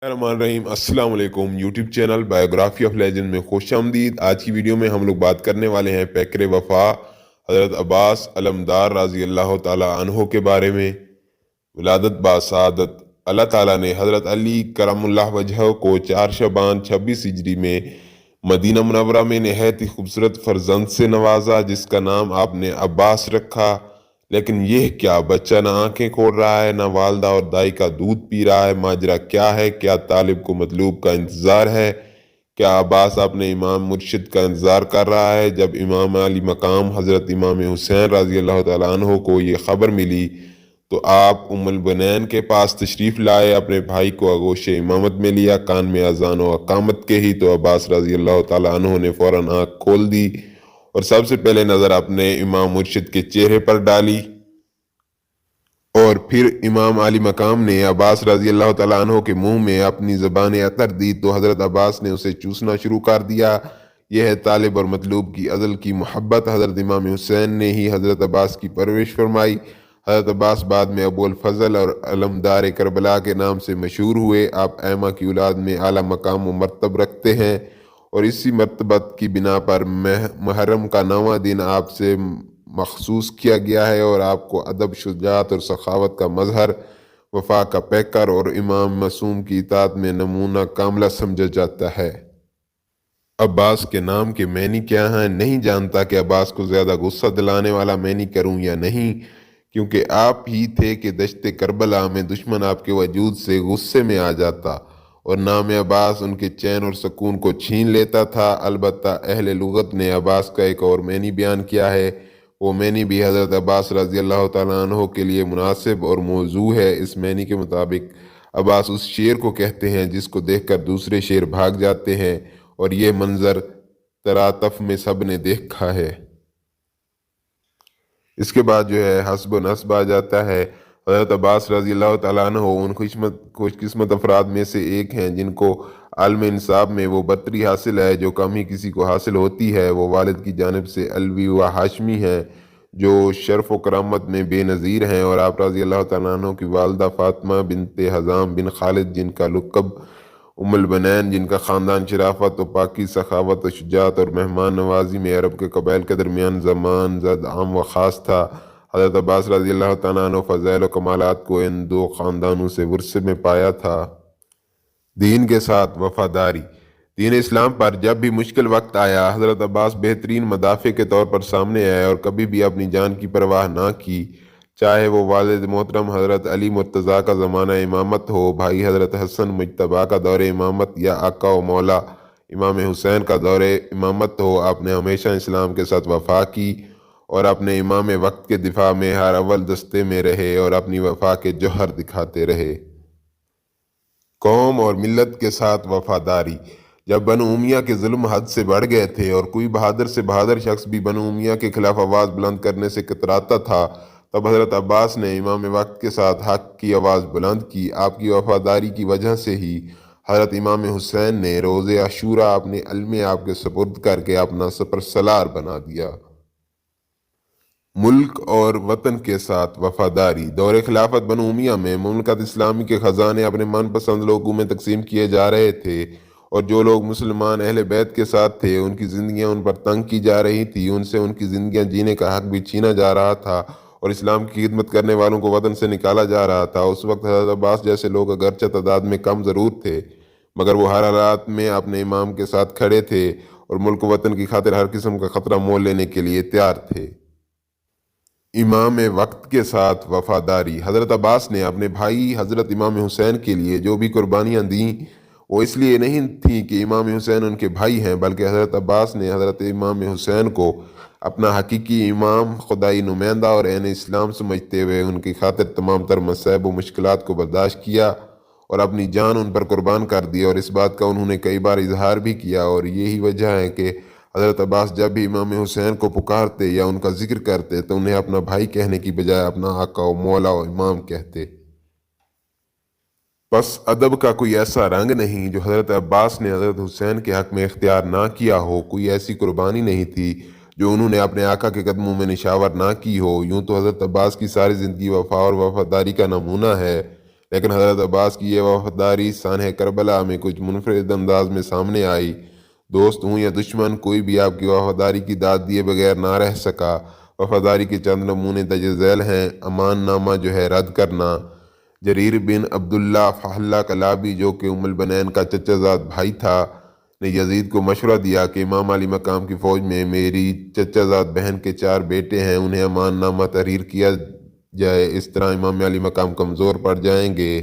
الرحمن الرحیم السلام علیکم YouTube channel biography of legend میں خوش آمدید۔ آج کی ویڈیو میں ہم لوگ بات کرنے والے ہیں پیکر وفا حضرت عباس علمدار رضی اللہ تعالیٰ عنہ کے بارے میں۔ ولادت باسعادت، اللہ تعالیٰ نے حضرت علی کرم اللہ وجہہ کو 4 شعبان 26 ہجری میں مدینہ منورہ میں نہایت ہی خوبصورت فرزند سے نوازا، جس کا نام آپ نے عباس رکھا۔ لیکن یہ کیا، بچہ نہ آنکھیں کھول رہا ہے، نہ والدہ اور دائی کا دودھ پی رہا ہے، ماجرا کیا ہے؟ کیا طالب کو مطلوب کا انتظار ہے؟ کیا عباس اپنے امام مرشد کا انتظار کر رہا ہے؟ جب امام علی مقام حضرت امام حسین رضی اللہ تعالیٰ عنہ کو یہ خبر ملی تو آپ ام البنین کے پاس تشریف لائے، اپنے بھائی کو آغوش امامت میں لیا۔ کان میں اذان و اقامت کے ہی تو عباس رضی اللہ تعالیٰ عنہ نے فوراً آنکھ کھول دی اور سب سے پہلے نظر اپنے امام مرشد کے چہرے پر ڈالی، اور پھر امام علی مقام نے عباس رضی اللہ تعالیٰ عنہ کے منہ میں اپنی زبان عطر دی تو حضرت عباس نے اسے چوسنا شروع کر دیا۔ یہ ہے طالب اور مطلوب کی ازل کی محبت۔ حضرت امام حسین نے ہی حضرت عباس کی پرورش فرمائی۔ حضرت عباس بعد میں ابو الفضل اور علمدار کربلا کے نام سے مشہور ہوئے۔ آپ ائمہ کی اولاد میں اعلیٰ مقام و مرتب رکھتے ہیں، اور اسی مرتبت کی بنا پر محرم کا 9واں دن آپ سے مخصوص کیا گیا ہے، اور آپ کو ادب، شجاعت اور سخاوت کا مظہر، وفا کا پیکر اور امام معصوم کی اطاعت میں نمونہ کاملہ سمجھا جاتا ہے۔ عباس کے نام کے معنی کیا ہیں؟ نہیں جانتا کہ عباس کو زیادہ غصہ دلانے والا معنی کروں یا نہیں، کیونکہ آپ ہی تھے کہ دشت کربلا میں دشمن آپ کے وجود سے غصے میں آ جاتا اور نام عباس ان کے چین اور سکون کو چھین لیتا تھا۔ البتہ اہل لغت نے عباس کا ایک اور معنی بیان کیا ہے، وہ معنی بھی حضرت عباس رضی اللہ تعالیٰ عنہ کے لیے مناسب اور موزوں ہے۔ اس معنی کے مطابق عباس اس شیر کو کہتے ہیں جس کو دیکھ کر دوسرے شیر بھاگ جاتے ہیں، اور یہ منظر تراتف میں سب نے دیکھا ہے۔ اس کے بعد جو ہے حسب و نسب آ جاتا ہے۔ حضرت عباس رضی اللہ تعالیٰ عنہ ان خوش قسمت افراد میں سے ایک ہیں جن کو عالم انصاب میں وہ برتری حاصل ہے جو کم ہی کسی کو حاصل ہوتی ہے۔ وہ والد کی جانب سے علوی و ہاشمی ہیں جو شرف و کرامت میں بے نظیر ہیں، اور آپ رضی اللہ تعالیٰ عنہ کی والدہ فاطمہ بنت حزام بن خالد جن کا لقب ام البنین، جن کا خاندان شرافت و پاکی، سخاوت و شجاعت اور مہمان نوازی میں عرب کے قبائل کے درمیان زمان زد عام و خاص تھا۔ حضرت عباس رضی اللہ تعالیٰ عنہ فضائل و کمالات کو ان دو خاندانوں سے ورثے میں پایا تھا۔ دین کے ساتھ وفاداری۔ دین اسلام پر جب بھی مشکل وقت آیا، حضرت عباس بہترین مدافع کے طور پر سامنے آئے اور کبھی بھی اپنی جان کی پرواہ نہ کی، چاہے وہ والد محترم حضرت علی مرتضیٰ کا زمانہ امامت ہو، بھائی حضرت حسن مجتبیٰ کا دور امامت، یا آقا و مولا امام حسین کا دور امامت ہو، آپ نے ہمیشہ اسلام کے ساتھ وفا کی اور اپنے امام وقت کے دفاع میں ہر اول دستے میں رہے اور اپنی وفا کے جوہر دکھاتے رہے۔ قوم اور ملت کے ساتھ وفاداری۔ جب بنو امیہ کے ظلم حد سے بڑھ گئے تھے اور کوئی بہادر سے بہادر شخص بھی بنو امیہ کے خلاف آواز بلند کرنے سے کتراتا تھا، تب حضرت عباس نے امام وقت کے ساتھ حق کی آواز بلند کی۔ آپ کی وفاداری کی وجہ سے ہی حضرت امام حسین نے روز عاشوراء اپنے علم آپ کے سپرد کر کے اپنا سپر سالار بنا دیا۔ ملک اور وطن کے ساتھ وفاداری۔ دور خلافت بنو امیہ میں مملکت اسلامی کے خزانے اپنے من پسند لوگوں میں تقسیم کیے جا رہے تھے، اور جو لوگ مسلمان اہل بیت کے ساتھ تھے ان کی زندگیاں ان پر تنگ کی جا رہی تھی، ان سے ان کی زندگیاں جینے کا حق بھی چھینا جا رہا تھا، اور اسلام کی خدمت کرنے والوں کو وطن سے نکالا جا رہا تھا۔ اس وقت حضرت عباس جیسے لوگ اگرچہ تعداد میں کم ضرور تھے، مگر وہ ہر حالات میں اپنے امام کے ساتھ کھڑے تھے اور ملک و وطن کی خاطر ہر قسم کا خطرہ مول لینے کے لیے تیار تھے۔ امام وقت کے ساتھ وفاداری۔ حضرت عباس نے اپنے بھائی حضرت امام حسین کے لیے جو بھی قربانیاں دیں، وہ اس لیے نہیں تھیں کہ امام حسین ان کے بھائی ہیں، بلکہ حضرت عباس نے حضرت امام حسین کو اپنا حقیقی امام، خدائی نمائندہ اور عین اسلام سمجھتے ہوئے ان کی خاطر تمام تر مصائب و مشکلات کو برداشت کیا اور اپنی جان ان پر قربان کر دی، اور اس بات کا انہوں نے کئی بار اظہار بھی کیا، اور یہی وجہ ہے کہ حضرت عباس جب بھی امام حسین کو پکارتے یا ان کا ذکر کرتے تو انہیں اپنا بھائی کہنے کی بجائے اپنا آقا و مولا و امام کہتے۔ بس ادب کا کوئی ایسا رنگ نہیں جو حضرت عباس نے حضرت حسین کے حق میں اختیار نہ کیا ہو، کوئی ایسی قربانی نہیں تھی جو انہوں نے اپنے آقا کے قدموں میں نشاور نہ کی ہو۔ یوں تو حضرت عباس کی ساری زندگی وفا اور وفاداری کا نمونہ ہے، لیکن حضرت عباس کی یہ وفاداری سانحہ کربلا میں کچھ منفرد انداز میں سامنے آئی۔ دوست ہوں یا دشمن، کوئی بھی آپ کی وفاداری کی داد دیے بغیر نہ رہ سکا۔ وفاداری کے چند نمونے درج ذیل ہیں۔ امان نامہ جو ہے رد کرنا۔ جریر بن عبداللہ فہلہ کلابی جو کہ ام البنین کا چچا زاد بھائی تھا نے یزید کو مشورہ دیا کہ امام علی مقام کی فوج میں میری چچا زاد بہن کے 4 بیٹے ہیں، انہیں امان نامہ تحریر کیا جائے، اس طرح امام علی مقام کمزور پڑ جائیں گے۔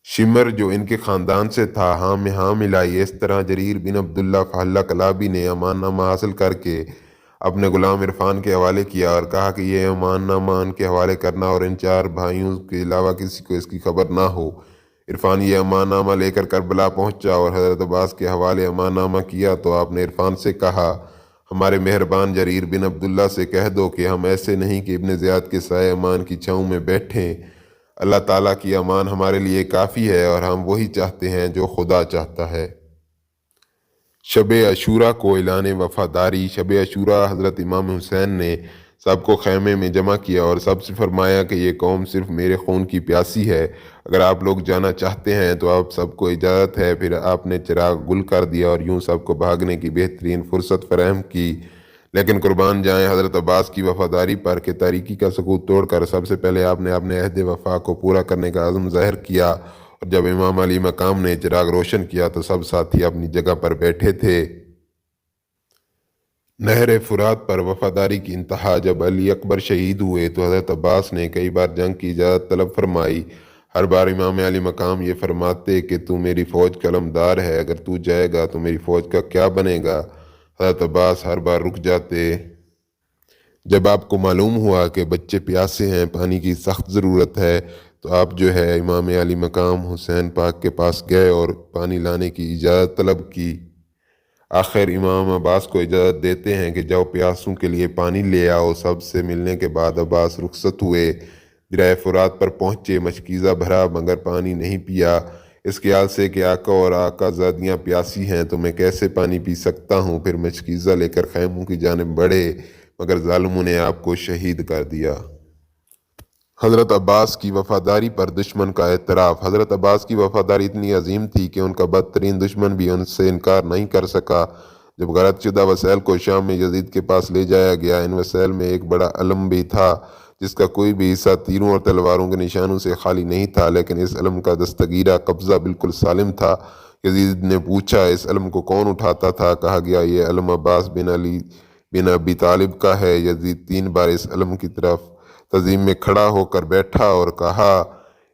شمر جو ان کے خاندان سے تھا ہاں میں ہاں ملائی۔ اس طرح جریر بن عبداللہ فہلہ کلابی نے امان نامہ حاصل کر کے اپنے غلام عرفان کے حوالے کیا اور کہا کہ یہ امان نامہ ان کے حوالے کرنا اور ان 4 بھائیوں کے علاوہ کسی کو اس کی خبر نہ ہو۔ عرفان یہ امان نامہ لے کر کربلا پہنچا اور حضرت عباس کے حوالے امان نامہ کیا تو آپ نے عرفان سے کہا، ہمارے مہربان جریر بن عبداللہ سے کہہ دو کہ ہم ایسے نہیں کہ ابن زیاد کے سائے امان کی چھاؤں میں بیٹھیں۔ اللہ تعالیٰ کی امان ہمارے لیے کافی ہے اور ہم وہی چاہتے ہیں جو خدا چاہتا ہے۔ شب عاشوراء کو اعلان وفاداری۔ شب عاشوراء حضرت امام حسین نے سب کو خیمے میں جمع کیا اور سب سے فرمایا کہ یہ قوم صرف میرے خون کی پیاسی ہے، اگر آپ لوگ جانا چاہتے ہیں تو آپ سب کو اجازت ہے۔ پھر آپ نے چراغ گل کر دیا اور یوں سب کو بھاگنے کی بہترین فرصت فراہم کی۔ لیکن قربان جائیں حضرت عباس کی وفاداری پر کہ تاریکی کا سکوت توڑ کر سب سے پہلے آپ نے اپنے عہد وفا کو پورا کرنے کا عزم ظاہر کیا، اور جب امام علی مقام نے چراغ روشن کیا تو سب ساتھی اپنی جگہ پر بیٹھے تھے۔ نہر فرات پر وفاداری کی انتہا۔ جب علی اکبر شہید ہوئے تو حضرت عباس نے کئی بار جنگ کی اجازت طلب فرمائی۔ ہر بار امام علی مقام یہ فرماتے کہ تو میری فوج کا علمدار ہے، اگر تو جائے گا تو میری فوج کا کیا بنے گا؟ حضرت عباس ہر بار رک جاتے۔ جب آپ کو معلوم ہوا کہ بچے پیاسے ہیں، پانی کی سخت ضرورت ہے، تو آپ جو ہے امام علی مقام حسین پاک کے پاس گئے اور پانی لانے کی اجازت طلب کی۔ آخر امام عباس کو اجازت دیتے ہیں کہ جاؤ پیاسوں کے لیے پانی لے آؤ۔ سب سے ملنے کے بعد عباس رخصت ہوئے، دریا فرات پر پہنچے، مشکیزہ بھرا مگر پانی نہیں پیا، اس خیال سے کہ آقا اور آقا زادیاں پیاسی ہیں تو میں کیسے پانی پی سکتا ہوں۔ پھر مشکیزہ لے کر خیموں کی جانب بڑھے مگر ظالموں نے آپ کو شہید کر دیا۔ حضرت عباس کی وفاداری پر دشمن کا اعتراف۔ حضرت عباس کی وفاداری اتنی عظیم تھی کہ ان کا بدترین دشمن بھی ان سے انکار نہیں کر سکا۔ جب غارت شدہ وسائل کو شام میں یزید کے پاس لے جایا گیا، ان وسائل میں ایک بڑا علم بھی تھا جس کا کوئی بھی حصہ تیروں اور تلواروں کے نشانوں سے خالی نہیں تھا، لیکن اس علم کا دستگیرہ قبضہ بالکل سالم تھا۔ یزید نے پوچھا اس علم کو کون اٹھاتا تھا؟ کہا گیا یہ علم عباس بن علی بن ابی طالب کا ہے۔ یزید 3 بار اس علم کی طرف تعظیم میں کھڑا ہو کر بیٹھا اور کہا،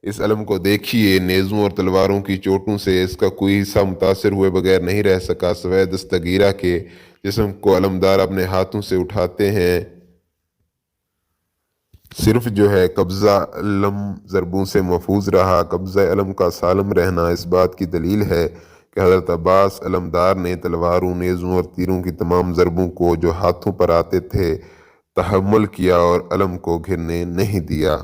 اس علم کو دیکھیے، نیزوں اور تلواروں کی چوٹوں سے اس کا کوئی حصہ متاثر ہوئے بغیر نہیں رہ سکا سوائے دستگیرہ کے۔ جسم کو علمدار اپنے ہاتھوں سے اٹھاتے ہیں، صرف جو ہے قبضہ علم ضربوں سے محفوظ رہا۔ قبضہ علم کا سالم رہنا اس بات کی دلیل ہے کہ حضرت عباس علمدار نے تلواروں، نیزوں اور تیروں کی تمام ضربوں کو جو ہاتھوں پر آتے تھے تحمل کیا اور علم کو گرنے نہیں دیا۔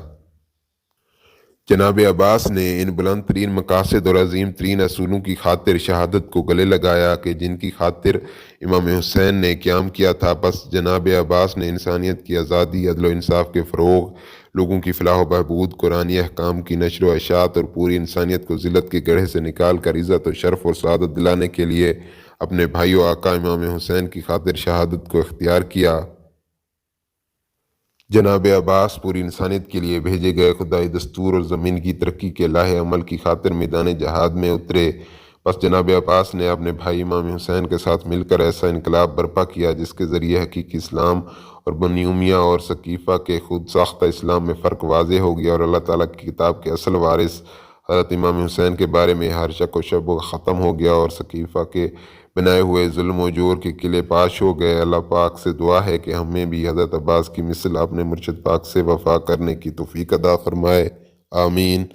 جناب عباس نے ان بلند ترین مقاصد اور عظیم ترین اصولوں کی خاطر شہادت کو گلے لگایا کہ جن کی خاطر امام حسین نے قیام کیا تھا۔ پس جناب عباس نے انسانیت کی آزادی، عدل و انصاف کے فروغ، لوگوں کی فلاح و بہبود، قرآنی احکام کی نشر و اشاعت اور پوری انسانیت کو ذلت کے گڑھے سے نکال کر عزت و شرف اور سعادت دلانے کے لیے اپنے بھائی و آقا امام حسین کی خاطر شہادت کو اختیار کیا۔ جناب عباس پوری انسانیت کے لیے بھیجے گئے خدائی دستور اور زمین کی ترقی کے لاہ عمل کی خاطر میدان جہاد میں اترے۔ بس جناب عباس نے اپنے بھائی امام حسین کے ساتھ مل کر ایسا انقلاب برپا کیا جس کے ذریعے حقیقی اسلام اور بنی امیہ اور ثقیفہ کے خود ساختہ اسلام میں فرق واضح ہو گیا، اور اللہ تعالیٰ کی کتاب کے اصل وارث حضرت امام حسین کے بارے میں ہر شک و شبہ ختم ہو گیا، اور ثقیفہ کے بنائے ہوئے ظلم و جور کے قلعے پاش ہو گئے۔ اللہ پاک سے دعا ہے کہ ہمیں بھی حضرت عباس کی مثل اپنے مرشد پاک سے وفا کرنے کی توفیق عطا فرمائے، آمین۔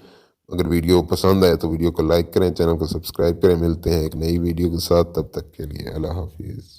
اگر ویڈیو پسند آئے تو ویڈیو کو لائک کریں، چینل کو سبسکرائب کریں۔ ملتے ہیں ایک نئی ویڈیو کے ساتھ، تب تک کے لیے اللہ حافظ۔